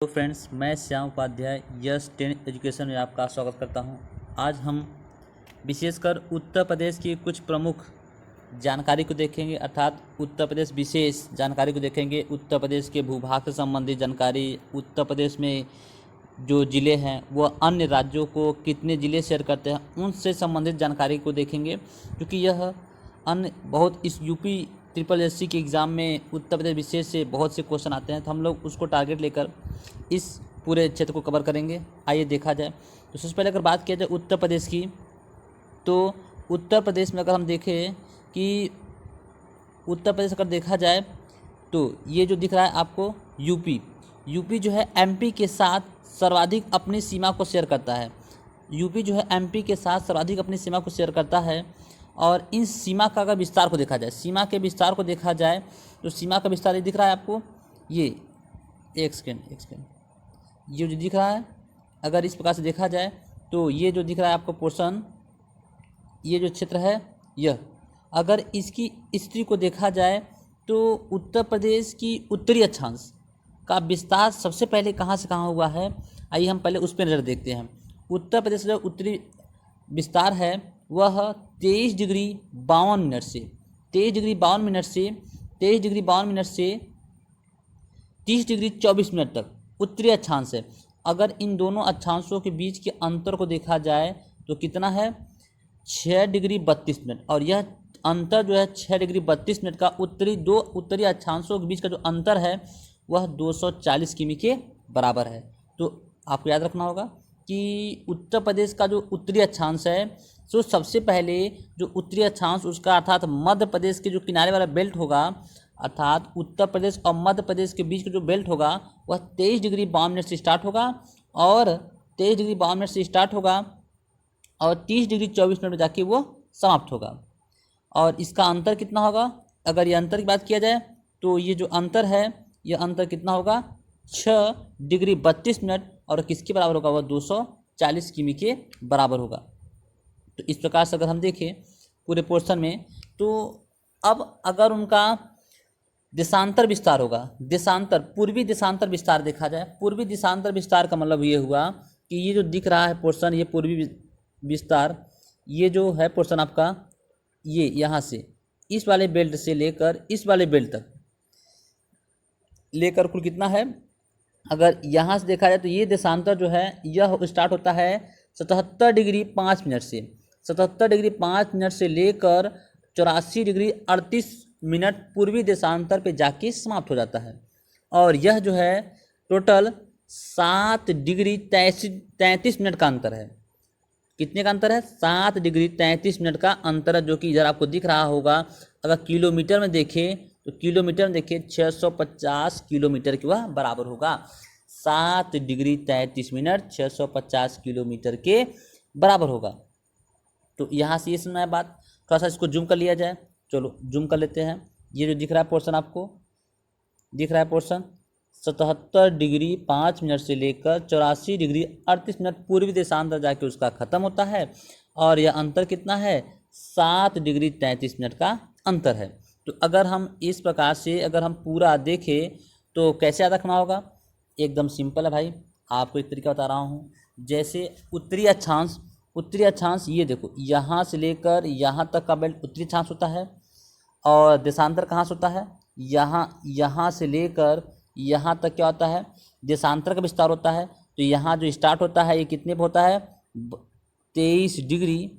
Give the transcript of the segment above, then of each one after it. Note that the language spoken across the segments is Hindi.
तो फ्रेंड्स, मैं श्याम उपाध्याय यस 10 एजुकेशन में आपका स्वागत करता हूं। आज हम विशेषकर उत्तर प्रदेश की कुछ प्रमुख जानकारी को देखेंगे, अर्थात उत्तर प्रदेश विशेष जानकारी को देखेंगे। उत्तर प्रदेश के भूभाग से संबंधित जानकारी, उत्तर प्रदेश में जो ज़िले हैं वह अन्य राज्यों को कितने ज़िले शेयर करते हैं, उनसे संबंधित जानकारी को देखेंगे। क्योंकि यह अन्य बहुत इस यूपी ट्रिपल एससी के एग्ज़ाम में उत्तर प्रदेश विशेष से बहुत से क्वेश्चन आते हैं, तो हम लोग उसको टारगेट लेकर इस पूरे क्षेत्र को कवर करेंगे। आइए देखा जाए। तो सबसे पहले अगर बात किया जाए उत्तर प्रदेश की, तो उत्तर प्रदेश में अगर हम देखें कि उत्तर प्रदेश अगर देखा जाए तो ये जो दिख रहा है आपको यूपी जो है एमपी के साथ सर्वाधिक अपनी सीमा को शेयर करता है। यूपी जो है एमपी के साथ सर्वाधिक अपनी सीमा को शेयर करता है। और इन सीमा का अगर विस्तार को देखा जाए, सीमा के विस्तार को देखा जाए तो सीमा का विस्तार ये दिख रहा है आपको, ये एक सेकेंड ये जो दिख रहा है, अगर इस प्रकार से देखा जाए तो ये जो दिख रहा है आपको पोर्शन, ये जो क्षेत्र है यह, अगर इसकी स्थिति को देखा जाए तो उत्तर प्रदेश की उत्तरी अक्षांश का विस्तार सबसे पहले कहाँ से कहाँ हुआ है। आइए हम पहले उस पर नज़र देखते हैं। उत्तर प्रदेश का जो उत्तरी विस्तार है वह 23 डिग्री 52 मिनट से 23 डिग्री 52 मिनट से 23 डिग्री 52 मिनट से 30 डिग्री 24 मिनट तक उत्तरी अक्षांश है। अगर इन दोनों अक्षांशों के बीच के अंतर को देखा जाए तो कितना है, 6 डिग्री 32 मिनट। और यह अंतर जो है 6 डिग्री 32 मिनट का दो उत्तरी अक्षांशों के बीच का जो अंतर है वह 240 किमी के बराबर है। तो आपको याद रखना होगा कि उत्तर प्रदेश का जो उत्तरी अक्षांश है, तो सबसे पहले जो उत्तरी अक्षांश उसका अर्थात मध्य प्रदेश के जो किनारे वाला बेल्ट होगा, अर्थात उत्तर प्रदेश और मध्य प्रदेश के बीच का जो बेल्ट होगा वह 23 डिग्री 52 मिनट से स्टार्ट होगा और 23 डिग्री 52 मिनट से स्टार्ट होगा और 30 डिग्री 24 मिनट में जाके वो समाप्त होगा। और इसका अंतर कितना होगा, अगर ये अंतर की बात किया जाए तो ये जो अंतर है, ये अंतर कितना होगा, 6 डिग्री 32 मिनट, और किसके बराबर होगा, वह 240 किमी के बराबर होगा। तो इस प्रकार से अगर हम देखें पूरे पोर्शन में, तो अब अगर उनका देशांतर विस्तार होगा, पूर्वी देशांतर विस्तार देखा जाए, पूर्वी देशांतर विस्तार का मतलब ये हुआ कि ये जो दिख रहा है पोर्शन, ये पूर्वी विस्तार, ये जो है पोर्शन आपका, ये यहाँ से इस वाले बेल्ट से लेकर इस वाले बेल्ट तक लेकर कुल कितना है, अगर यहाँ से देखा जाए तो ये देशांतर जो है यह स्टार्ट होता है 77 डिग्री 5 मिनट से, 77 डिग्री 5 मिनट से लेकर 84 डिग्री 38 मिनट पूर्वी देशांतर पे जाके समाप्त हो जाता है। और यह जो है टोटल 7 डिग्री 33 मिनट का अंतर है। कितने का अंतर है, 7 डिग्री 33 मिनट का अंतर है, जो कि इधर आपको दिख रहा होगा। अगर किलोमीटर में देखें तो किलोमीटर में देखिए 650 किलोमीटर के वह बराबर होगा। 7 डिग्री 33 मिनट 650 किलोमीटर के बराबर होगा। तो यहाँ से ये सुना है बात, थोड़ा सा इसको जूम कर लिया जाए, चलो जूम कर लेते हैं। ये जो दिख रहा है पोर्शन, आपको दिख रहा है पोर्शन 77 डिग्री 5 मिनट से लेकर 84 डिग्री 38 मिनट पूर्वी देशांतर जाके उसका ख़त्म होता है। और यह अंतर कितना है, 7 डिग्री 33 मिनट का अंतर है। तो अगर हम इस प्रकार से अगर हम पूरा देखें तो कैसे याद रखना होगा, एकदम सिंपल है भाई, आपको एक तरीका बता रहा हूँ। जैसे उत्तरी अक्षांश ये देखो, यहाँ से लेकर यहाँ तक का बेल्ट उत्तरी अक्षांश होता है। और देशांतर कहाँ से होता है, यहाँ से लेकर यहाँ तक क्या होता है, देशांतर का विस्तार होता है। तो यहाँ जो स्टार्ट होता है ये कितने पर होता है, 23 डिग्री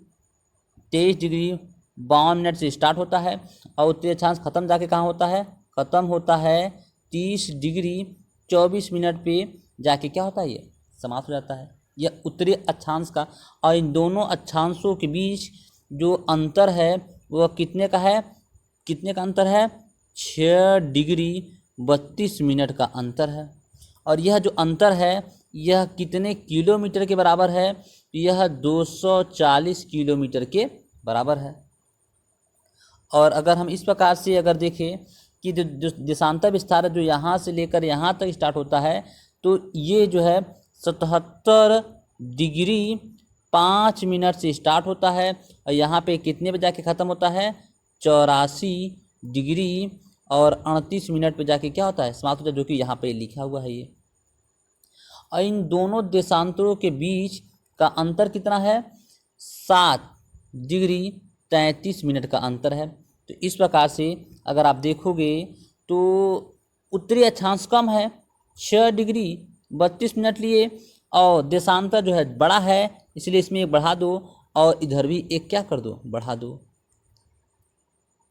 52 मिनट से स्टार्ट होता है। और उत्तरी अक्षांश खत्म जाके कहाँ होता है, ख़त्म होता है 30 डिग्री 24 मिनट पे जाके क्या होता है, ये समाप्त हो जाता है। यह उत्तरी अक्षांश का, और इन दोनों अक्षांशों के बीच जो अंतर है वह कितने का है, कितने का अंतर है, 6 डिग्री 32 मिनट का अंतर है। और यह जो अंतर है यह कितने किलोमीटर के बराबर है, यह 240 किलोमीटर के बराबर है। और अगर हम इस प्रकार से अगर देखें कि जो देशांतर विस्तार है जो यहाँ से लेकर यहाँ तक स्टार्ट होता है, तो ये जो है 77 डिग्री 5 मिनट से स्टार्ट होता है और यहाँ पे कितने बजे जाके ख़त्म होता है, 84 डिग्री और 38 मिनट पे जाके क्या होता है, समाप्त होता है, जो कि यहाँ पे लिखा हुआ है ये। और इन दोनों देशांतरों के बीच का अंतर कितना है? 7 डिग्री 33 मिनट का अंतर है। तो इस प्रकार से अगर आप देखोगे तो उत्तरी अक्षांश कम है 6 डिग्री 32 मिनट लिए, और देशांतर जो है बड़ा है, इसलिए इसमें एक बढ़ा दो और इधर भी एक क्या कर दो, बढ़ा दो।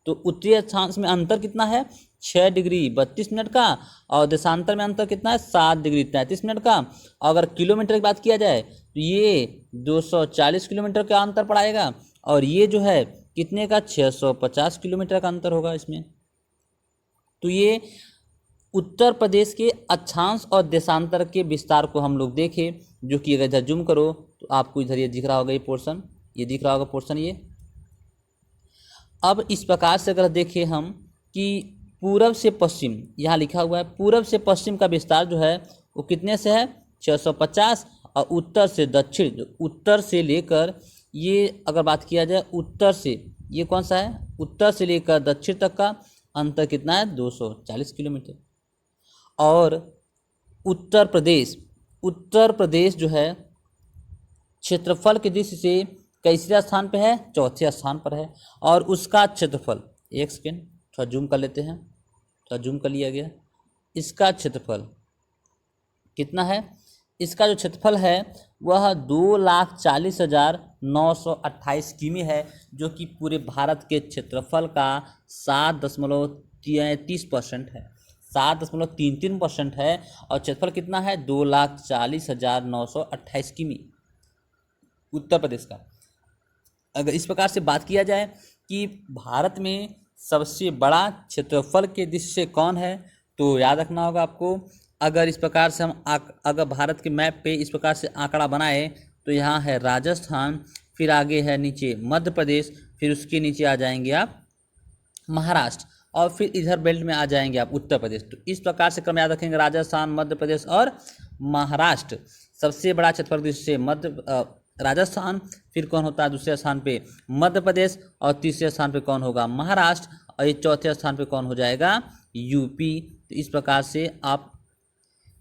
तो उत्तरी अक्षांश में अंतर कितना है? 6 डिग्री 32 मिनट का, और देशांतर में अंतर कितना है? 7 डिग्री 33 मिनट का। अगर किलोमीटर की बात किया जाए तो ये 240 किलोमीटर का अंतर पड़ाएगा, और ये जो है कितने का? 650 किलोमीटर का अंतर होगा इसमें। तो ये उत्तर प्रदेश के अक्षांश और देशांतर के विस्तार को हम लोग देखें, जो कि अगर इधर जूम करो तो आपको इधर ये दिख रहा होगा, ये पोर्शन, ये दिख रहा होगा पोर्शन ये। अब इस प्रकार से अगर देखें हम कि पूरब से पश्चिम, यहाँ लिखा हुआ है पूरब से पश्चिम का विस्तार जो है वो कितने से है? 650, और उत्तर से दक्षिण, उत्तर से लेकर ये अगर बात किया जाए उत्तर से, ये कौन सा है? उत्तर से लेकर दक्षिण तक का अंतर कितना है? 240 किलोमीटर। और उत्तर प्रदेश जो है क्षेत्रफल की दृष्टि से कैसे स्थान पे है? चौथे स्थान पर है। और उसका क्षेत्रफल, एक सेकेंड थोड़ा जूम कर लेते हैं, थोड़ा जूम कर लिया गया। इसका क्षेत्रफल कितना है? इसका जो क्षेत्रफल है वह 2,40,928 किमी है, जो कि पूरे भारत के क्षेत्रफल का 7.33% है, 7.33% है। और क्षेत्रफल कितना है? 2,40,928 किमी उत्तर प्रदेश का। अगर इस प्रकार से बात किया जाए कि भारत में सबसे बड़ा क्षेत्रफल के दृष्टि से कौन है, तो याद रखना होगा आपको। अगर इस प्रकार से हम अगर भारत के मैप पे इस प्रकार से आंकड़ा बनाए तो यहाँ है राजस्थान, फिर आगे है नीचे मध्य प्रदेश, फिर उसके नीचे आ जाएंगे आप महाराष्ट्र, और फिर इधर बेल्ट में आ जाएंगे आप उत्तर प्रदेश। तो इस प्रकार से क्रम याद रखेंगे, राजस्थान, मध्य प्रदेश और महाराष्ट्र। सबसे बड़ा क्षेत्रफल दृष्टि से राजस्थान, फिर कौन होता है दूसरे स्थान पे? मध्य प्रदेश, और तीसरे स्थान पे कौन होगा? महाराष्ट्र, और ये चौथे स्थान पे कौन हो जाएगा? यूपी। तो इस प्रकार से आप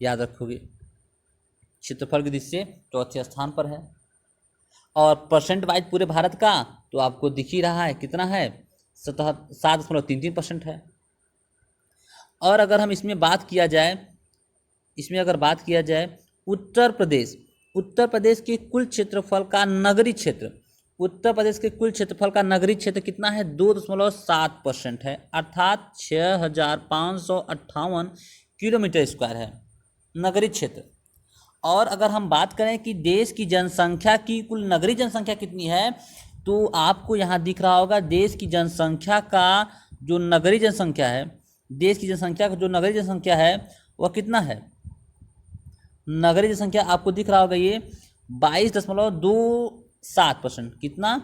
याद रखोगे, क्षेत्रफल की दृष्टि से चौथे स्थान पर है। और परसेंट वाइज पूरे भारत का तो आपको दिख ही रहा है कितना है? 7.33% है। और अगर हम इसमें बात किया जाए, अगर बात किया जाए उत्तर प्रदेश के कुल क्षेत्रफल का नगरीय क्षेत्र, उत्तर प्रदेश के कुल क्षेत्रफल का नगरीय क्षेत्र कितना है? 2.7% है, अर्थात 6,558 किलोमीटर स्क्वायर है नगरीय क्षेत्र। और अगर हम बात करें कि देश की जनसंख्या की कुल नगरीय जनसंख्या कितनी है, तो आपको यहाँ दिख रहा होगा देश की जनसंख्या का जो नगरीय जनसंख्या है, देश की जनसंख्या का जो नगरीय जनसंख्या है वह कितना है? नगरीय जनसंख्या आपको दिख रहा होगा ये 22.27%। कितना?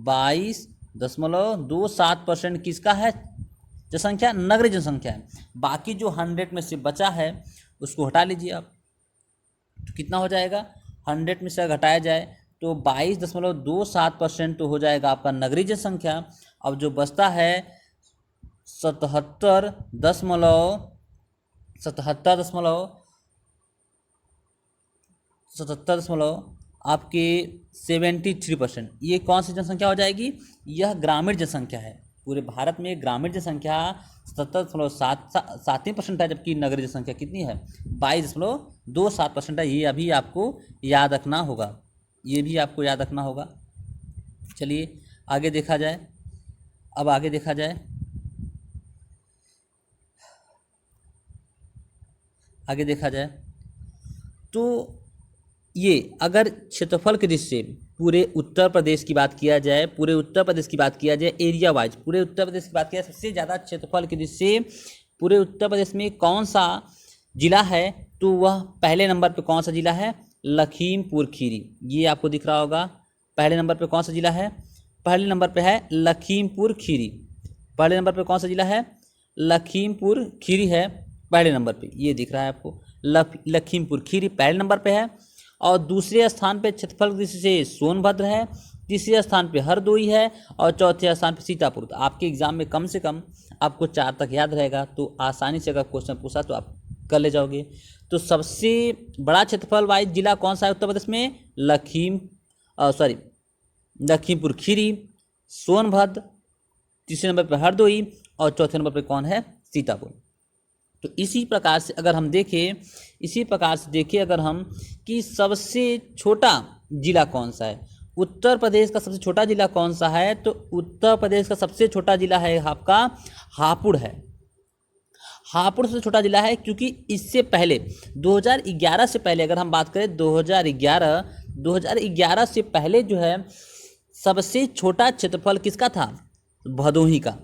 22.27% किसका है? जनसंख्या, नगरीय जनसंख्या है। बाकी जो 100 में से बचा है उसको हटा लीजिए आप, तो कितना हो जाएगा? 100 में से घटाया जाए तो 22.27% तो हो जाएगा आपका नगरीय जनसंख्या। अब जो बचता है 73% ये कौन सी जनसंख्या हो जाएगी? यह ग्रामीण जनसंख्या है। पूरे भारत में ग्रामीण जनसंख्या 77.73% है, जबकि नगरीय जनसंख्या कितनी है? 22.27% है। ये अभी आपको याद रखना होगा, ये भी आपको याद रखना होगा। चलिए आगे देखा जाए। अब आगे देखा जाए, तो ये अगर क्षेत्रफल की दृष्टि से पूरे उत्तर प्रदेश की बात किया जाए, एरिया वाइज पूरे उत्तर प्रदेश की बात किया जाए, सबसे ज़्यादा क्षेत्रफल की दृष्टि से पूरे उत्तर प्रदेश में कौन सा जिला है, तो वह पहले नंबर पे कौन सा जिला है? लखीमपुर खीरी। ये आपको दिख रहा होगा पहले नंबर पे कौन सा जिला है? पहले नंबर पे है लखीमपुर खीरी। पहले नंबर पे कौन सा जिला है? लखीमपुर खीरी है पहले नंबर पे, ये दिख रहा है आपको, लखीमपुर खीरी पहले नंबर पे है। और दूसरे स्थान पे क्षेत्रफल की दृष्टि से सोनभद्र है, तीसरे स्थान पे हरदोई है, और चौथे स्थान पे सीतापुर। तो आपके एग्जाम में कम से कम आपको 4 तक याद रहेगा, तो आसानी से अगर क्वेश्चन पूछा तो आप कर ले जाओगे। तो सबसे बड़ा क्षेत्रफल वाइज जिला कौन सा है उत्तर प्रदेश में? लखीमपुर खीरी, सोनभद्र, तीसरे नंबर पर हरदोई और चौथे नंबर पर कौन है? सीतापुर। तो इसी प्रकार से अगर हम देखें अगर हम कि सबसे छोटा जिला कौन सा है, उत्तर प्रदेश का सबसे छोटा जिला कौन सा है? तो उत्तर प्रदेश का सबसे छोटा जिला है आपका हापुड़ है। हापुड़ सबसे छोटा जिला है, क्योंकि इससे पहले 2011 से पहले अगर हम बात करें 2011 से पहले जो है सबसे छोटा क्षेत्रफल किसका था? भदोही का।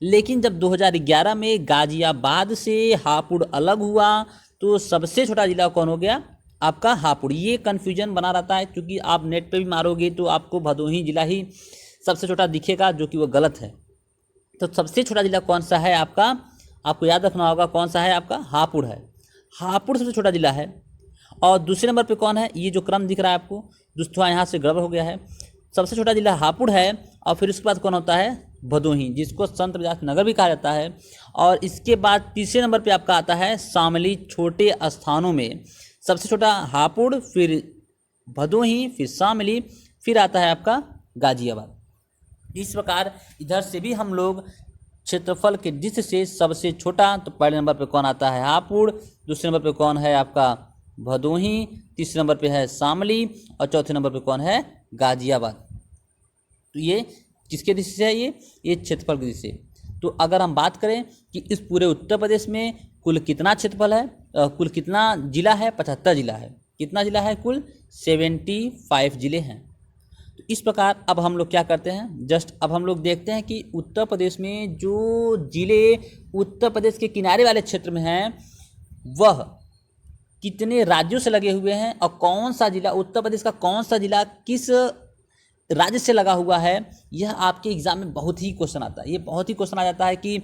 लेकिन जब 2011 में गाजियाबाद से हापुड़ अलग हुआ तो सबसे छोटा जिला कौन हो गया? आपका हापुड़। ये कन्फ्यूजन बना रहता है, क्योंकि आप नेट पे भी मारोगे तो आपको भदोही जिला ही सबसे छोटा दिखेगा, जो कि वो गलत है। तो सबसे छोटा जिला कौन सा है आपका? आपको याद रखना होगा कौन सा है आपका? हापुड़ है। हापुड़ सबसे छोटा जिला है। और दूसरे नंबर पे कौन है? ये जो क्रम दिख रहा है आपको, दोस्तों यहाँ से गड़बड़ हो गया है। सबसे छोटा जिला हापुड़ है और फिर उसके बाद कौन होता है? भदोही, जिसको संत रविदास नगर भी कहा जाता है। और इसके बाद तीसरे नंबर पे आपका आता है शामली। छोटे स्थानों में सबसे छोटा हापुड़, फिर भदोही, फिर शामली, फिर आता है आपका गाजियाबाद। इस प्रकार इधर से भी हम लोग क्षेत्रफल के दृष्टि से सबसे छोटा, तो पहले नंबर पे कौन आता है? हापुड़, दूसरे नंबर पे कौन है आपका? भदोही, तीसरे नंबर पे है शामली और चौथे नंबर पे कौन है? गाजियाबाद। तो ये किसके दृष्टि से है? ये क्षेत्रफल की दृष्टि से। तो अगर हम बात करें कि इस पूरे उत्तर प्रदेश में कुल कितना क्षेत्रफल है, कुल कितना जिला है? 75 जिला है। कितना जिला है? कुल 75 जिले हैं। तो इस प्रकार अब हम लोग क्या करते हैं, अब हम लोग देखते हैं कि उत्तर प्रदेश में जो जिले उत्तर प्रदेश के किनारे वाले क्षेत्र में हैं वह कितने राज्यों से लगे हुए हैं, और कौन सा जिला, उत्तर प्रदेश का कौन सा जिला किस राज्य से लगा हुआ है। यह आपके एग्जाम में बहुत ही क्वेश्चन आता है। ये बहुत ही क्वेश्चन आ जाता है कि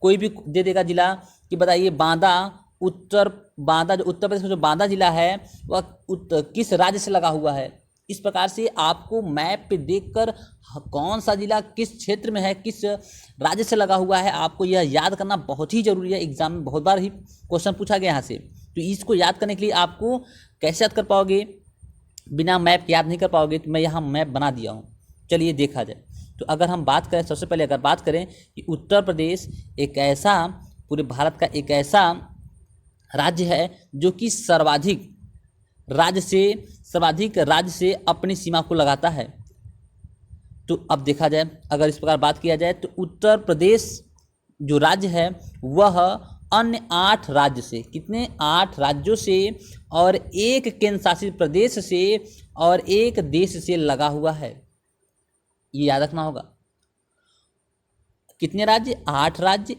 कोई भी दे देगा जिला कि बताइए बांदा जो उत्तर प्रदेश में जो बांदा जिला है वह किस राज्य से लगा हुआ है। इस प्रकार से आपको मैप पे देखकर कौन सा जिला किस क्षेत्र में है, किस राज्य से लगा हुआ है, आपको यह याद करना बहुत ही जरूरी है। एग्जाम में बहुत बार ही क्वेश्चन पूछा गया यहाँ से। तो इसको याद करने के लिए आपको कैसे याद कर पाओगे? बिना मैप याद नहीं कर पाओगे। तो मैं यहाँ मैप बना दिया हूँ, चलिए देखा जाए। तो अगर हम बात करें, सबसे पहले अगर बात करें कि उत्तर प्रदेश एक ऐसा, पूरे भारत का एक ऐसा राज्य है जो कि सर्वाधिक राज्य से अपनी सीमा को लगाता है। तो अब देखा जाए, अगर इस प्रकार बात किया जाए तो उत्तर प्रदेश जो राज्य है वह अन्य 8 राज्य से, कितने 8 राज्यों से और एक केंद्र शासित प्रदेश से और एक देश से लगा हुआ है। ये याद रखना होगा। कितने राज्य? 8 राज्य,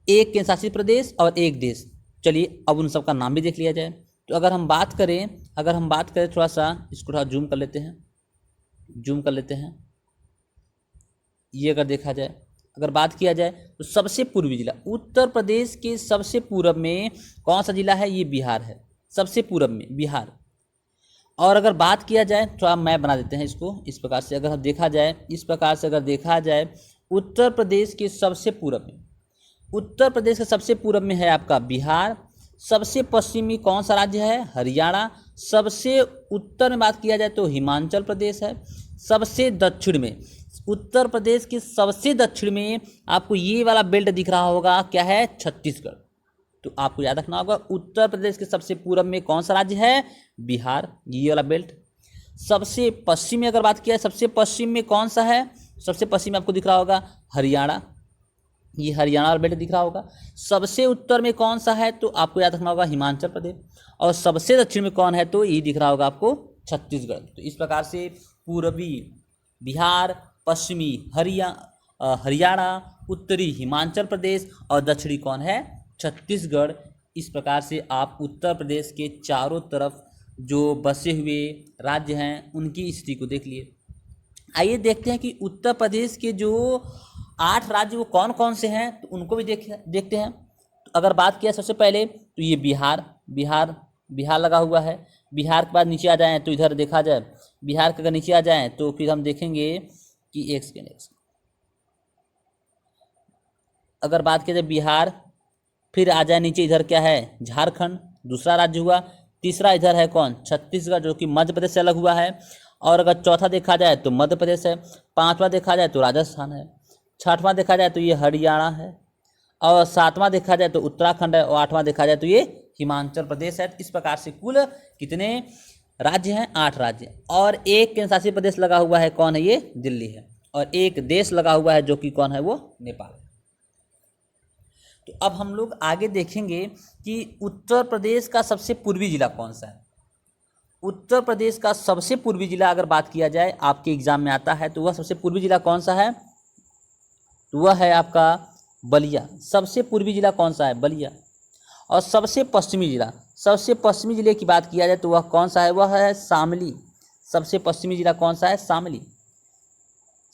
एक केंद्र शासित प्रदेश और एक देश। चलिए अब उन सब का नाम भी देख लिया जाए। तो अगर हम बात करें थोड़ा सा इसको थोड़ा जूम कर लेते हैं। ये अगर देखा जाए, अगर बात किया जाए तो सबसे पूर्वी जिला उत्तर प्रदेश के सबसे पूर्व में कौन सा जिला है? ये बिहार है, सबसे पूर्व में बिहार। और अगर बात किया जाए, थोड़ा मैप बना देते हैं इसको इस प्रकार से, अगर देखा जाए उत्तर प्रदेश के सबसे पूर्व में है आपका बिहार। सबसे पश्चिमी कौन सा राज्य है? हरियाणा। सबसे उत्तर में बात किया जाए तो हिमाचल प्रदेश है। सबसे दक्षिण में, उत्तर प्रदेश के सबसे दक्षिण में आपको ये वाला बेल्ट दिख रहा होगा, क्या है? छत्तीसगढ़। तो आपको याद रखना होगा उत्तर प्रदेश के सबसे पूर्व में कौन सा राज्य है? बिहार, ये वाला बेल्ट। सबसे पश्चिम में अगर बात किया, सबसे पश्चिम में कौन सा है? सबसे पश्चिम में आपको दिख रहा होगा हरियाणा, ये हरियाणा वाला बेल्ट दिख रहा होगा। सबसे उत्तर में कौन सा है? तो आपको याद रखना होगा हिमाचल प्रदेश। और सबसे दक्षिण में कौन है? तो ये दिख रहा होगा आपको छत्तीसगढ़। तो इस प्रकार से पूर्वी बिहार, पश्चिमी हरियाणा, उत्तरी हिमाचल प्रदेश और दक्षिणी कौन है? छत्तीसगढ़। इस प्रकार से आप उत्तर प्रदेश के चारों तरफ जो बसे हुए राज्य हैं उनकी स्थिति को देख लिए। आइए देखते हैं कि उत्तर प्रदेश के जो 8 राज्य वो कौन कौन से हैं, तो उनको भी देखते हैं। तो अगर बात किया सबसे पहले तो ये बिहार लगा हुआ है। बिहार के बाद नीचे आ जाएं तो इधर देखा जाए, बिहार के अगर नीचे आ जाएं तो फिर हम देखेंगे कि एक सेकेंड, अगर बात किया जाए बिहार फिर आ जाए नीचे, इधर क्या है, झारखंड दूसरा राज्य हुआ। तीसरा इधर है कौन, छत्तीसगढ़, जो कि मध्य प्रदेश से अलग हुआ है। और अगर चौथा देखा जाए तो मध्य प्रदेश है। पांचवा देखा जाए तो राजस्थान है। छठवां देखा जाए तो ये हरियाणा है। और सातवां देखा जाए तो उत्तराखंड है। और आठवां देखा जाए तो ये हिमाचल प्रदेश है। इस प्रकार से कुल कितने राज्य हैं, 8 राज्य। और एक केंद्र शासित प्रदेश लगा हुआ है, कौन है, ये दिल्ली है। और एक देश लगा हुआ है जो कि कौन है, वो नेपाल है। तो अब हम लोग आगे देखेंगे कि उत्तर प्रदेश का सबसे पूर्वी जिला कौन सा है। उत्तर प्रदेश का सबसे पूर्वी जिला अगर बात किया जाए, आपके एग्जाम में आता है, तो वह सबसे पूर्वी जिला कौन सा है, तो वह है आपका बलिया। सबसे पूर्वी जिला कौन सा है, बलिया। और सबसे पश्चिमी जिला, सबसे पश्चिमी जिले की बात किया जाए तो वह कौन सा है, वह है शामली। सबसे पश्चिमी जिला कौन सा है, शामली।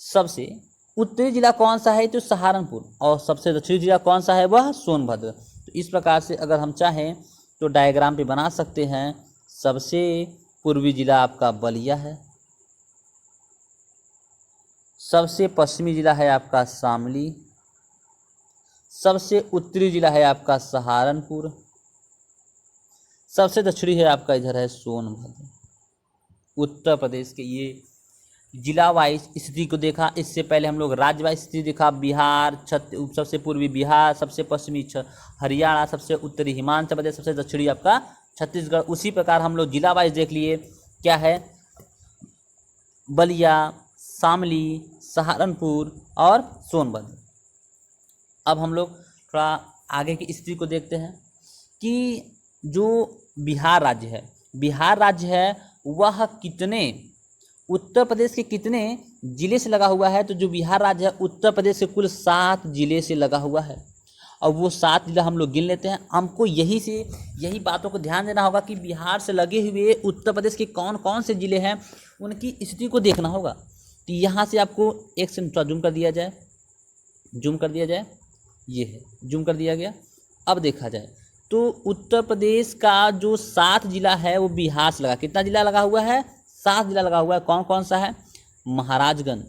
सबसे उत्तरी जिला कौन सा है, तो सहारनपुर। और सबसे दक्षिणी जिला कौन सा है, वह सोनभद्र। तो इस प्रकार से अगर हम चाहें तो डायग्राम पे बना सकते हैं। सबसे पूर्वी जिला आपका बलिया है, सबसे पश्चिमी जिला है आपका शामली, सबसे उत्तरी जिला है आपका सहारनपुर, सबसे दक्षिणी है आपका इधर है सोनभद्र। उत्तर प्रदेश के ये जिला वाइज स्थिति को देखा। इससे पहले हम लोग राज्य वाइज स्थिति देखा। बिहार, सबसे पूर्वी बिहार, सबसे पश्चिमी हरियाणा, सबसे उत्तरी हिमाचल प्रदेश, सबसे दक्षिणी आपका छत्तीसगढ़। उसी प्रकार हम लोग जिला वाइज देख लिए, क्या है, बलिया, शामली, सहारनपुर और सोनभद्र। अब हम लोग थोड़ा आगे की स्थिति को देखते हैं कि जो बिहार राज्य है, बिहार राज्य है वह कितने, उत्तर प्रदेश के कितने जिले से लगा हुआ है। तो जो बिहार राज्य है उत्तर प्रदेश के कुल 7 जिले से लगा हुआ है। और वो 7 जिला हम लोग गिन लेते हैं। हमको यही बातों को ध्यान देना होगा कि बिहार से लगे हुए उत्तर प्रदेश के कौन कौन से जिले हैं, उनकी स्थिति को देखना होगा। तो यहाँ से आपको एक से थोड़ा जूम कर दिया जाए, ये है, जूम कर दिया गया। अब देखा जाए तो उत्तर प्रदेश का जो 7 जिला है वो बिहार से लगा, कितना जिला लगा हुआ है, 7 जिला लगा हुआ है। कौन कौन सा है, महाराजगंज,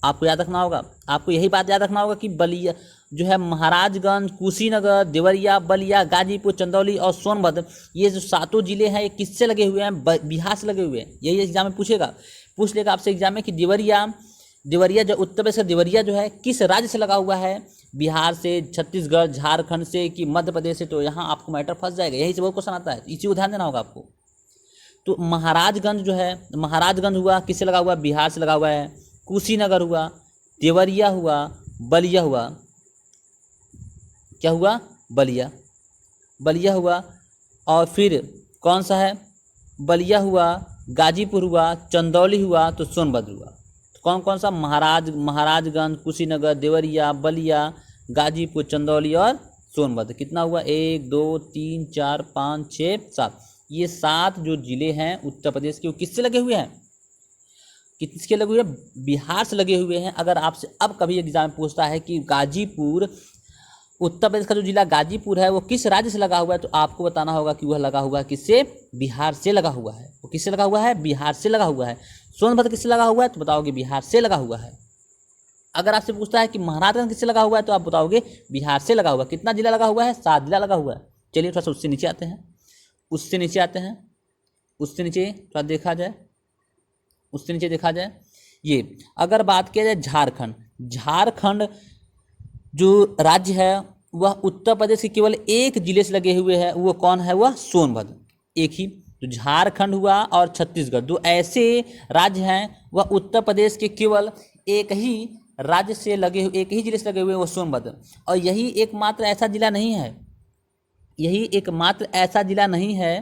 आपको याद रखना होगा, आपको यही बात याद रखना होगा कि बलिया जो है, महाराजगंज, कुशीनगर, देवरिया, बलिया, गाजीपुर, चंदौली और सोनभद्र, ये जो 7 जिले हैं ये किससे लगे हुए हैं, बिहार से लगे हुए हैं। यही एग्जाम में पूछ लेगा आपसे एग्जाम में कि देवरिया जो उत्तर प्रदेश का देवरिया जो है किस राज्य से लगा हुआ है, बिहार से, छत्तीसगढ़, झारखंड से कि मध्य प्रदेश से। तो यहाँ आपको मैटर फंस जाएगा, यही से वो क्वेश्चन आता है, इसी को ध्यान देना होगा आपको। तो महाराजगंज जो है, महाराजगंज हुआ किससे लगा हुआ, बिहार से लगा हुआ है। कुशीनगर हुआ, देवरिया हुआ, बलिया हुआ, क्या हुआ, बलिया हुआ। और फिर कौन सा है, बलिया हुआ, गाजीपुर हुआ, चंदौली हुआ, तो सोनभद्र हुआ। तो कौन कौन सा, महाराजगंज, कुशीनगर, देवरिया, बलिया, गाजीपुर, चंदौली और सोनभद्र। कितना हुआ, 1 2 3 4 5 6 7। ये 7 जो जिले हैं उत्तर प्रदेश के, वो किससे लगे हुए हैं, किसके लगे हुए हैं, बिहार से लगे हुए हैं। अगर आपसे अब कभी एग्जाम पूछता है कि गाजीपुर, उत्तर प्रदेश का जो जिला गाजीपुर है वो किस राज्य से लगा हुआ है, तो आपको बताना होगा कि वह लगा हुआ है किससे, बिहार से लगा हुआ है। वो किससे लगा हुआ है, बिहार से लगा हुआ है। सोनभद्र किससे लगा हुआ है, तो बताओगे बिहार से लगा हुआ है। अगर आपसे पूछता है कि महाराजगंज किससे लगा हुआ है, तो आप बताओगे बिहार से लगा हुआ है। कितना जिला लगा हुआ है, 7 जिला लगा हुआ है। चलिए थोड़ा सा उससे नीचे आते हैं, उससे नीचे थोड़ा देखा जाए, ये अगर बात किया जाए झारखंड जो राज्य है वह उत्तर प्रदेश के केवल एक जिले से लगे हुए हैं। वो कौन है, वह सोनभद्र, एक ही। तो झारखंड हुआ और छत्तीसगढ़, दो ऐसे राज्य हैं, वह उत्तर प्रदेश के केवल एक ही राज्य से लगे हुए, एक ही जिले से लगे हुए, वो सोनभद्र। और यही एकमात्र ऐसा जिला नहीं है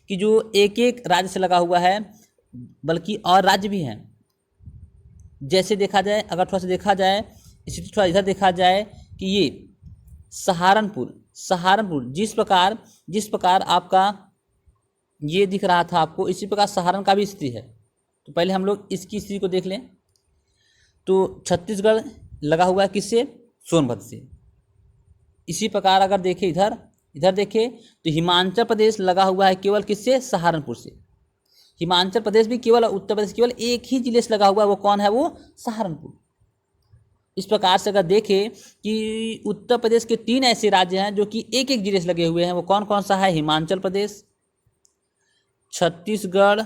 कि जो एक एक राज्य से लगा हुआ है, बल्कि और राज्य भी हैं। जैसे देखा जाए, अगर थोड़ा सा देखा जाए, इसी थोड़ा इधर देखा जाए कि ये सहारनपुर जिस प्रकार आपका ये दिख रहा था आपको, इसी प्रकार सहारन का भी स्थिति है। तो पहले हम लोग इसकी स्थिति को देख लें। तो छत्तीसगढ़ लगा हुआ है किससे, सोनभद्र से। इसी प्रकार अगर देखें इधर देखें तो हिमाचल प्रदेश लगा हुआ है केवल किससे, सहारनपुर से। हिमाचल प्रदेश भी केवल उत्तर प्रदेश केवल एक ही जिले से लगा हुआ है, वो कौन है, वो सहारनपुर। इस प्रकार से अगर देखें कि उत्तर प्रदेश के 3 ऐसे राज्य हैं जो कि एक एक जिले से लगे हुए हैं, वो कौन कौन सा है? हिमाचल प्रदेश, छत्तीसगढ़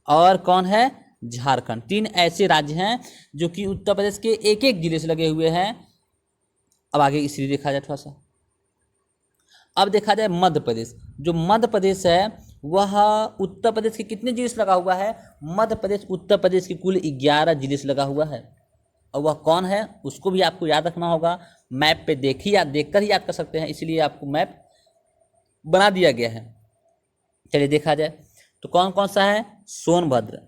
और कौन है? झारखंड। 3 ऐसे राज्य हैं जो कि उत्तर प्रदेश के एक एक जिले से लगे हुए हैं। अब आगे इसलिए देखा जाए थोड़ा सा, अब देखा जाए मध्य प्रदेश। जो मध्य प्रदेश है वह उत्तर प्रदेश के कितने जिले से लगा हुआ है? मध्य प्रदेश उत्तर प्रदेश के कुल 11 जिले से लगा हुआ है। और वह कौन है उसको भी आपको याद रखना होगा। मैप पे देखकर ही याद कर सकते हैं, इसलिए आपको मैप बना दिया गया है। चलिए देखा जाए तो कौन कौन सा है? सोनभद्र,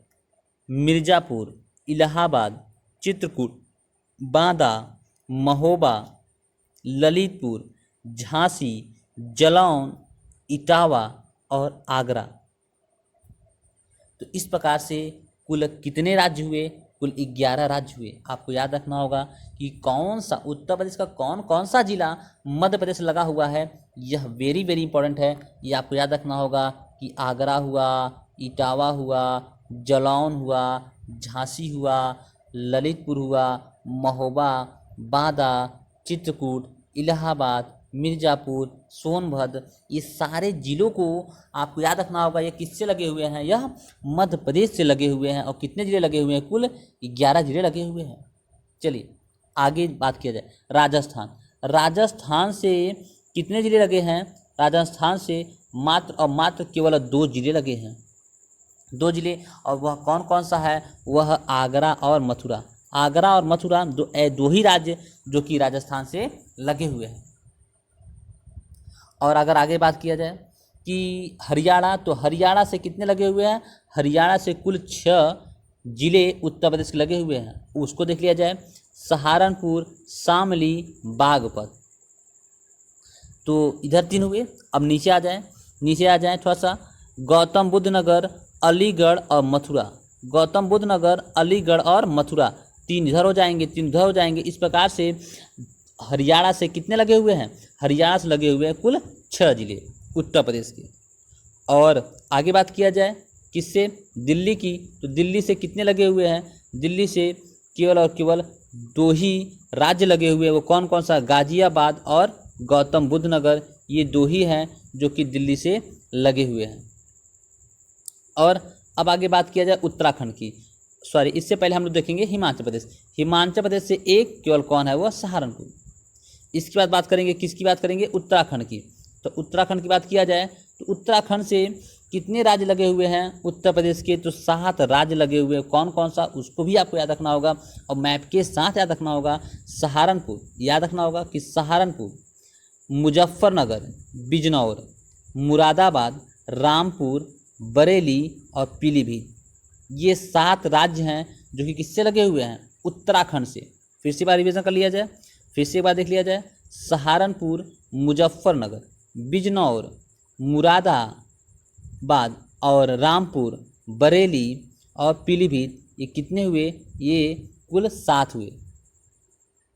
मिर्जापुर, इलाहाबाद, चित्रकूट, बांदा, महोबा, ललितपुर, झांसी, जलौन, इटावा और आगरा। तो इस प्रकार से कुल कितने राज्य हुए? कुल 11 राज्य हुए। आपको याद रखना होगा कि कौन सा उत्तर प्रदेश का कौन कौन सा जिला मध्य प्रदेश से लगा हुआ है। यह वेरी वेरी इंपॉर्टेंट है। ये आपको याद रखना होगा कि आगरा हुआ, इटावा हुआ, जलौन हुआ, झांसी हुआ, ललितपुर हुआ, महोबा, बांदा, चित्रकूट, इलाहाबाद, मिर्जापुर, सोनभद्र, ये सारे जिलों को आपको याद रखना होगा। ये किससे लगे हुए हैं? यह मध्य प्रदेश से लगे हुए हैं। और कितने जिले लगे हुए हैं? कुल 11 जिले लगे हुए हैं। चलिए आगे बात किया जाए। राजस्थान। राजस्थान से कितने जिले लगे हैं? राजस्थान से मात्र और मात्र केवल 2 जिले लगे हैं। 2 जिले, और वह कौन कौन सा है? वह आगरा और मथुरा। आगरा और मथुरा दो ही राज्य जो कि राजस्थान से लगे हुए हैं। और अगर आगे बात किया जाए कि हरियाणा, तो हरियाणा से कितने लगे हुए हैं? हरियाणा से कुल 6 जिले उत्तर प्रदेश के लगे हुए हैं। उसको देख लिया जाए। सहारनपुर, शामली, बागपत। तो इधर 3 हुए। अब नीचे आ जाए थोड़ा सा। गौतम बुद्ध नगर, अलीगढ़ और मथुरा। गौतम बुद्ध नगर, अलीगढ़ और मथुरा 3 इधर हो जाएंगे, 3 उधर हो जाएंगे। इस प्रकार से हरियाणा से कितने लगे हुए हैं? हरियाणा से लगे हुए हैं कुल 6 जिले उत्तर प्रदेश के। और आगे बात किया जाए किससे? दिल्ली की। तो दिल्ली से कितने लगे हुए हैं? दिल्ली से केवल और केवल 2 ही राज्य लगे हुए हैं। वो कौन कौन सा? गाजियाबाद और गौतम बुद्ध नगर। ये 2 ही हैं जो कि दिल्ली से लगे हुए हैं। और अब आगे बात किया जाए उत्तराखंड की, सॉरी इससे पहले हम लोग देखेंगे हिमाचल प्रदेश। हिमाचल प्रदेश से एक केवल कौन है? वो सहारनपुर। इसके बाद बात करेंगे किसकी? बात करेंगे उत्तराखंड की। तो उत्तराखंड की बात किया जाए तो उत्तराखंड से कितने राज्य लगे हुए हैं उत्तर प्रदेश के? तो 7 राज्य लगे हुए हैं। कौन कौन सा? उसको भी आपको याद रखना होगा और मैप के साथ याद रखना होगा। सहारनपुर, याद रखना होगा कि सहारनपुर, मुजफ्फरनगर, बिजनौर, मुरादाबाद, रामपुर, बरेली और पीलीभीत, ये 7 राज्य हैं जो कि किससे लगे हुए हैं? उत्तराखंड से। फिर से बार रिविजन कर लिया जाए, फिर से एक बार देख लिया जाए। सहारनपुर, मुजफ्फरनगर, बिजनौर, मुरादाबाद और रामपुर, बरेली और पीलीभीत, ये कितने हुए? ये कुल 7 हुए।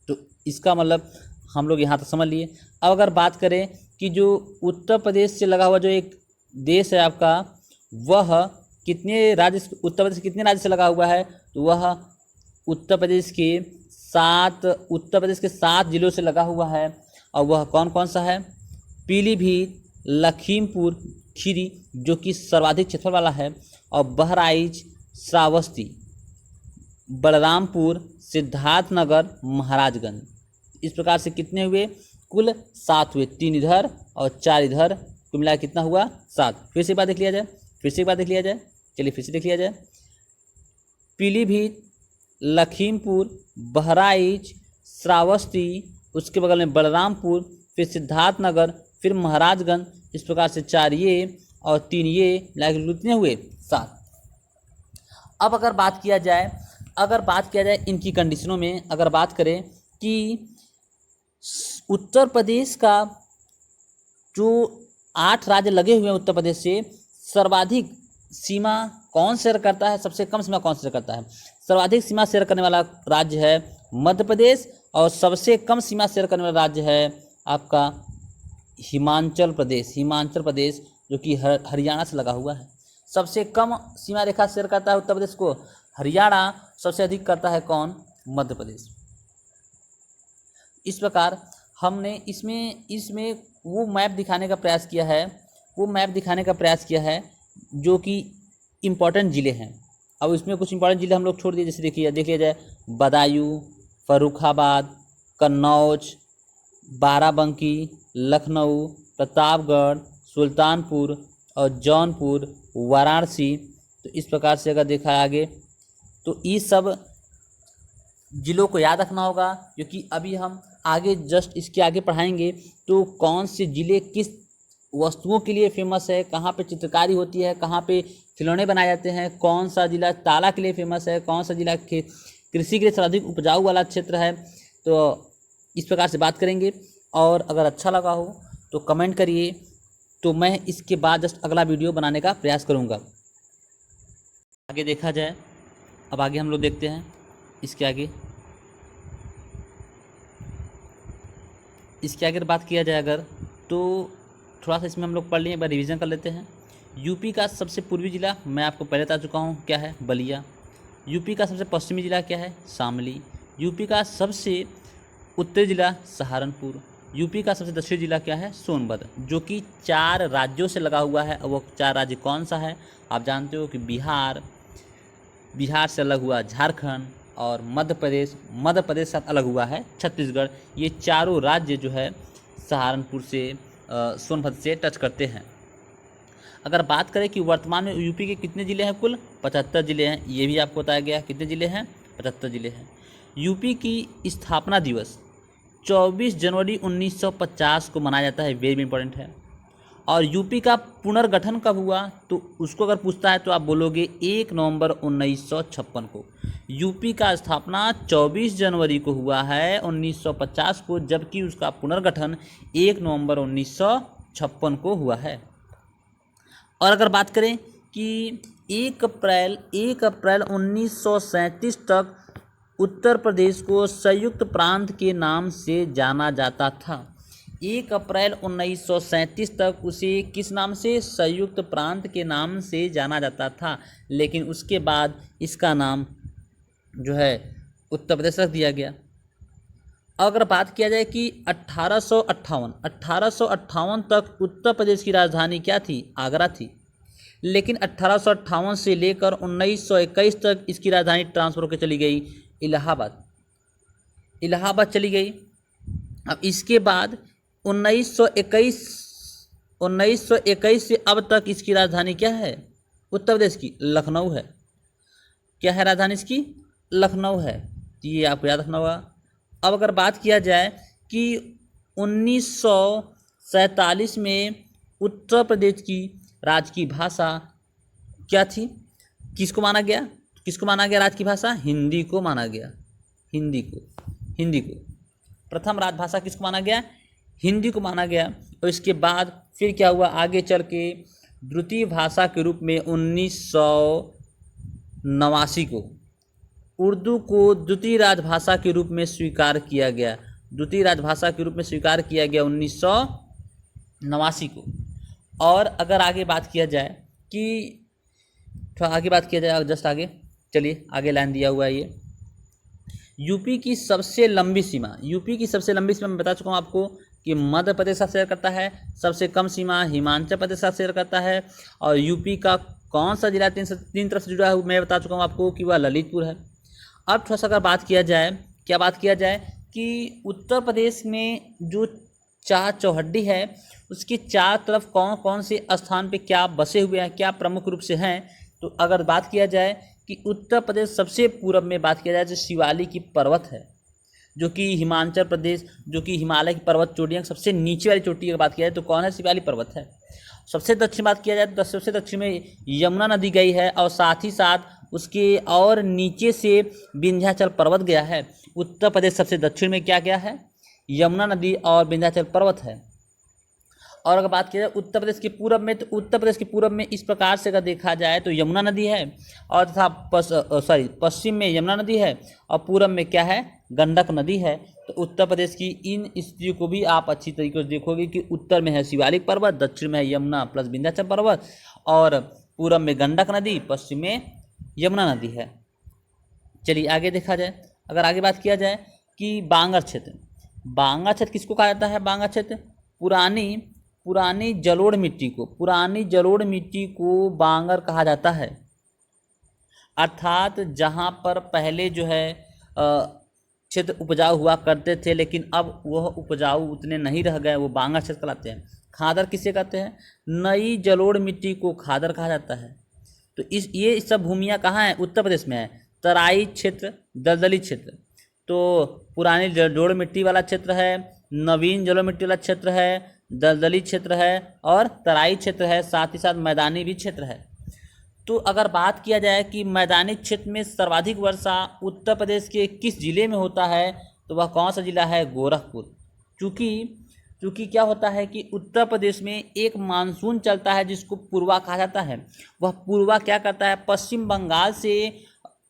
तो इसका मतलब हम लोग यहाँ तक समझ लिए। अब अगर बात करें कि जो उत्तर प्रदेश से लगा हुआ जो एक देश है आपका, वह कितने राज्य, उत्तर प्रदेश कितने राज्य से लगा हुआ है? तो वह उत्तर प्रदेश के 7 जिलों से लगा हुआ है। और वह कौन कौन सा है? पीलीभीत, लखीमपुर खीरी जो कि सर्वाधिक क्षेत्रफल वाला है, और बहराइच, श्रावस्ती, बलरामपुर, सिद्धार्थनगर, महाराजगंज। इस प्रकार से कितने हुए? कुल 7 हुए। 3 इधर और 4 इधर, कुल मिला कितना हुआ? 7। फिर से एक बार देख लिया जाए, चलिए फिर से देख लिया जाए। पीलीभीत, लखीमपुर, बहराइच, श्रावस्ती, उसके बगल में बलरामपुर, फिर सिद्धार्थनगर, फिर महाराजगंज। इस प्रकार से 4 ये और 3 ये मिला के कितने हुए? 7। अब अगर बात किया जाए इनकी कंडीशनों में, अगर बात करें कि उत्तर प्रदेश का जो 8 राज्य लगे हुए हैं उत्तर प्रदेश से, सर्वाधिक सीमा कौन शेयर करता है? सबसे कम सीमा कौन शेयर करता है? सर्वाधिक सीमा शेयर करने वाला राज्य है मध्य प्रदेश, और सबसे कम सीमा शेयर करने वाला राज्य है आपका हिमाचल प्रदेश जो कि हरियाणा से लगा हुआ है। सबसे कम सीमा रेखा शेयर करता है उत्तर प्रदेश को हरियाणा, सबसे अधिक करता है कौन? मध्य प्रदेश। इस प्रकार हमने इसमें वो मैप दिखाने का प्रयास किया है जो कि इम्पोर्टेंट ज़िले हैं। अब इसमें कुछ इंपॉर्टेंट ज़िले हम लोग छोड़ दिए, जैसे देख लिया जाए बदायूं, फर्रुखाबाद, कन्नौज, बाराबंकी, लखनऊ, प्रतापगढ़, सुल्तानपुर और जौनपुर, वाराणसी। तो इस प्रकार से अगर देखा आगे तो ये सब ज़िलों को याद रखना होगा, क्योंकि अभी हम आगे जस्ट इसके आगे पढ़ाएंगे तो कौन से ज़िले किस वस्तुओं के लिए फेमस है, कहाँ पे चित्रकारी होती है, कहाँ पे खिलौने बनाए जाते हैं, कौन सा ज़िला ताला के लिए फेमस है, कौन सा ज़िला कृषि के लिए सर्वाधिक उपजाऊ वाला क्षेत्र है। तो इस प्रकार से बात करेंगे, और अगर अच्छा लगा हो तो कमेंट करिए, तो मैं इसके बाद जस्ट अगला वीडियो बनाने का प्रयास करूँगा। आगे देखा जाए, अब आगे हम लोग देखते हैं इसके आगे बात किया जाए अगर, तो थोड़ा सा इसमें हम लोग पढ़ लिए, एक बार रिवीजन कर लेते हैं। यूपी का सबसे पूर्वी ज़िला मैं आपको पहले बता चुका हूँ, क्या है, बलिया। यूपी का सबसे पश्चिमी ज़िला क्या है, शामली। यूपी का सबसे उत्तरी ज़िला सहारनपुर। यूपी का सबसे दक्षिणी ज़िला क्या है, सोनभद्र, जो कि 4 राज्यों से लगा हुआ है। वो 4 राज्य कौन सा है, आप जानते हो कि बिहार से अलग हुआ झारखंड, और मध्य प्रदेश से साथ अलग हुआ है छत्तीसगढ़। ये चारों राज्य जो है सहारनपुर से सोनभद्र से टच करते हैं। अगर बात करें कि वर्तमान में यूपी के कितने ज़िले हैं, कुल 75 ज़िले हैं। ये भी आपको बताया गया कितने ज़िले हैं, 75 ज़िले हैं। यूपी की स्थापना दिवस 24 जनवरी 1950 को मनाया जाता है, वेरी इंपॉर्टेंट है। और यूपी का पुनर्गठन कब हुआ, तो उसको अगर पूछता है तो आप बोलोगे 1 नवंबर 1956 को। यूपी का स्थापना 24 जनवरी को हुआ है 1950 को, जबकि उसका पुनर्गठन 1 नवंबर 1956 को हुआ है। और अगर बात करें कि 1 अप्रैल 1937 तक उत्तर प्रदेश को संयुक्त प्रांत के नाम से जाना जाता था। 1 अप्रैल 1937 तक उसे किस नाम से, संयुक्त प्रांत के नाम से जाना जाता था। लेकिन उसके बाद इसका नाम जो है उत्तर प्रदेश रख दिया गया। अगर बात किया जाए कि 1858 तक उत्तर प्रदेश की राजधानी क्या थी, आगरा थी। लेकिन 1858 से लेकर 1921 तक इसकी राजधानी ट्रांसफर होकर चली गई इलाहाबाद चली गई। अब इसके बाद 1921 से अब तक इसकी राजधानी क्या है, उत्तर प्रदेश की, लखनऊ है। क्या है राजधानी इसकी, लखनऊ है। तो ये आपको याद रखना होगा। अब अगर बात किया जाए कि 1947 में उत्तर प्रदेश की राजकीय भाषा क्या थी, किसको माना गया राज की भाषा, हिंदी को माना गया। हिंदी को प्रथम राजभाषा किसको माना गया, हिंदी को माना गया। और इसके बाद फिर क्या हुआ, आगे चल के द्वितीय भाषा के रूप में 1989 को उर्दू को द्वितीय राजभाषा के रूप में स्वीकार किया गया। 1989 को। और अगर आगे बात किया जाए कि जस्ट आगे चलिए, आगे लाइन दिया हुआ है ये, यूपी की सबसे लंबी सीमा मैं बता चुका हूँ आपको कि मध्य प्रदेश साथ शेयर करता है। सबसे कम सीमा हिमाचल प्रदेश साथ शेयर करता है। और यूपी का कौन सा जिला तीन तरफ से जुड़ा है, मैं बता चुका हूँ आपको कि वह ललितपुर है। अब थोड़ा सा अगर बात किया जाए कि उत्तर प्रदेश में जो 4 चौहद्दी है, उसके 4 तरफ कौन कौन से स्थान पे क्या बसे हुए हैं, क्या प्रमुख रूप से हैं। तो अगर बात किया जाए कि उत्तर प्रदेश सबसे पूर्व में बात किया जाए तो शिवालिक की पर्वत है, जो कि हिमाचल प्रदेश, जो कि हिमालय की पर्वत चोटियाँ सबसे नीचे वाली चोटी की बात किया जाए तो कौन है, शिवालिक पर्वत है। सबसे दक्षिण बात किया जाए तो सबसे दक्षिण में यमुना नदी गई है, और साथ ही साथ उसके और नीचे से विंध्याचल पर्वत गया है। उत्तर प्रदेश सबसे दक्षिण में क्या गया है, यमुना नदी और विंध्याचल पर्वत है। और अगर बात की जाए उत्तर प्रदेश के पूरब में, तो उत्तर प्रदेश के पूरब में इस प्रकार से अगर देखा जाए तो यमुना नदी है, और तथा पश्चिम में यमुना नदी है, और पूरब में क्या है, गंडक नदी है। तो उत्तर प्रदेश की इन स्थितियों को भी आप अच्छी तरीके से देखोगे कि उत्तर में है शिवालिक पर्वत, दक्षिण में है यमुना प्लस विंध्याचल पर्वत, और पूरब में गंडक नदी, पश्चिम में यमुना नदी है। चलिए आगे देखा जाए, अगर आगे बात किया जाए कि बांगर क्षेत्र, बांगा क्षेत्र किसको कहा जाता है? बांगा क्षेत्र पुरानी पुरानी जलोढ़ मिट्टी को, पुरानी जलोढ़ मिट्टी को बांगर कहा जाता है। अर्थात जहाँ पर पहले जो है क्षेत्र उपजाऊ हुआ करते थे, लेकिन अब वह उपजाऊ उतने नहीं रह गए, वो बांगा क्षेत्र कहलाते हैं। खादर किसे कहते हैं? नई जलोढ़ मिट्टी को खादर कहा जाता है। तो ये सब भूमियाँ कहाँ हैं? उत्तर प्रदेश में है। तराई क्षेत्र, दलदली क्षेत्र। तो पुरानी जलोढ़ मिट्टी वाला क्षेत्र है, नवीन जलोढ़ मिट्टी वाला क्षेत्र है, दलदली क्षेत्र है और तराई क्षेत्र है, साथ ही साथ मैदानी भी क्षेत्र है। तो अगर बात किया जाए कि मैदानी क्षेत्र में सर्वाधिक वर्षा उत्तर प्रदेश के किस जिले में होता है, तो वह कौन सा जिला है? गोरखपुर। क्योंकि क्या होता है कि उत्तर प्रदेश में एक मानसून चलता है जिसको पूर्वा कहा जाता है। वह पूर्वा क्या करता है? पश्चिम बंगाल से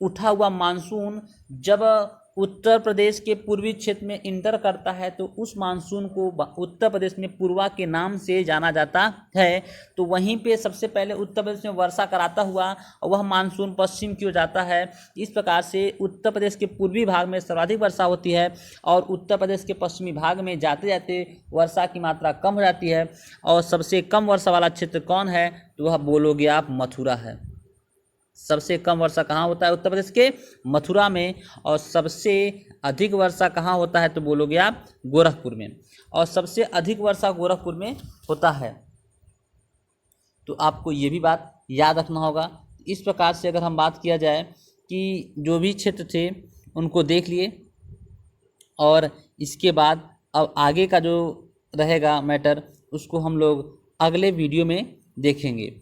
उठा हुआ मानसून जब उत्तर प्रदेश के पूर्वी क्षेत्र में इंटर करता है तो उस मानसून को उत्तर प्रदेश में पूर्वा के नाम से जाना जाता है। तो वहीं पे सबसे पहले उत्तर प्रदेश में वर्षा कराता हुआ और वह मानसून पश्चिम की ओर जाता है। इस प्रकार से उत्तर प्रदेश के पूर्वी भाग में सर्वाधिक वर्षा होती है और उत्तर प्रदेश के पश्चिमी भाग में जाते जाते वर्षा की मात्रा कम हो जाती है। और सबसे कम वर्षा वाला क्षेत्र कौन है? तो वह बोलोगे आप मथुरा है। सबसे कम वर्षा कहाँ होता है? उत्तर प्रदेश के मथुरा में। और सबसे अधिक वर्षा कहाँ होता है? तो बोलोगे आप गोरखपुर में। और सबसे अधिक वर्षा गोरखपुर में होता है। तो आपको ये भी बात याद रखना होगा। इस प्रकार से अगर हम बात किया जाए कि जो भी क्षेत्र थे उनको देख लिए, और इसके बाद अब आगे का जो रहेगा मैटर उसको हम लोग अगले वीडियो में देखेंगे।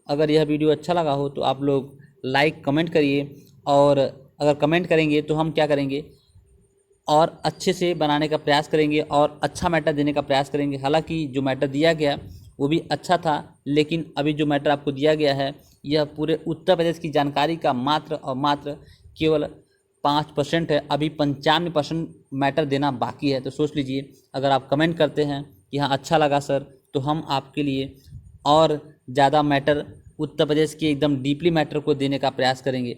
अगर यह वीडियो अच्छा लगा हो तो आप लोग लाइक कमेंट करिए, और अगर कमेंट करेंगे तो हम क्या करेंगे और अच्छे से बनाने का प्रयास करेंगे और अच्छा मैटर देने का प्रयास करेंगे। हालांकि जो मैटर दिया गया वो भी अच्छा था, लेकिन अभी जो मैटर आपको दिया गया है यह पूरे उत्तर प्रदेश की जानकारी का मात्र और मात्र केवल 5% है। अभी 95% मैटर देना बाकी है। तो सोच लीजिए, अगर आप कमेंट करते हैं कि हाँ अच्छा लगा सर, तो हम आपके लिए और ज़्यादा मैटर उत्तर प्रदेश के एकदम डीपली मैटर को देने का प्रयास करेंगे।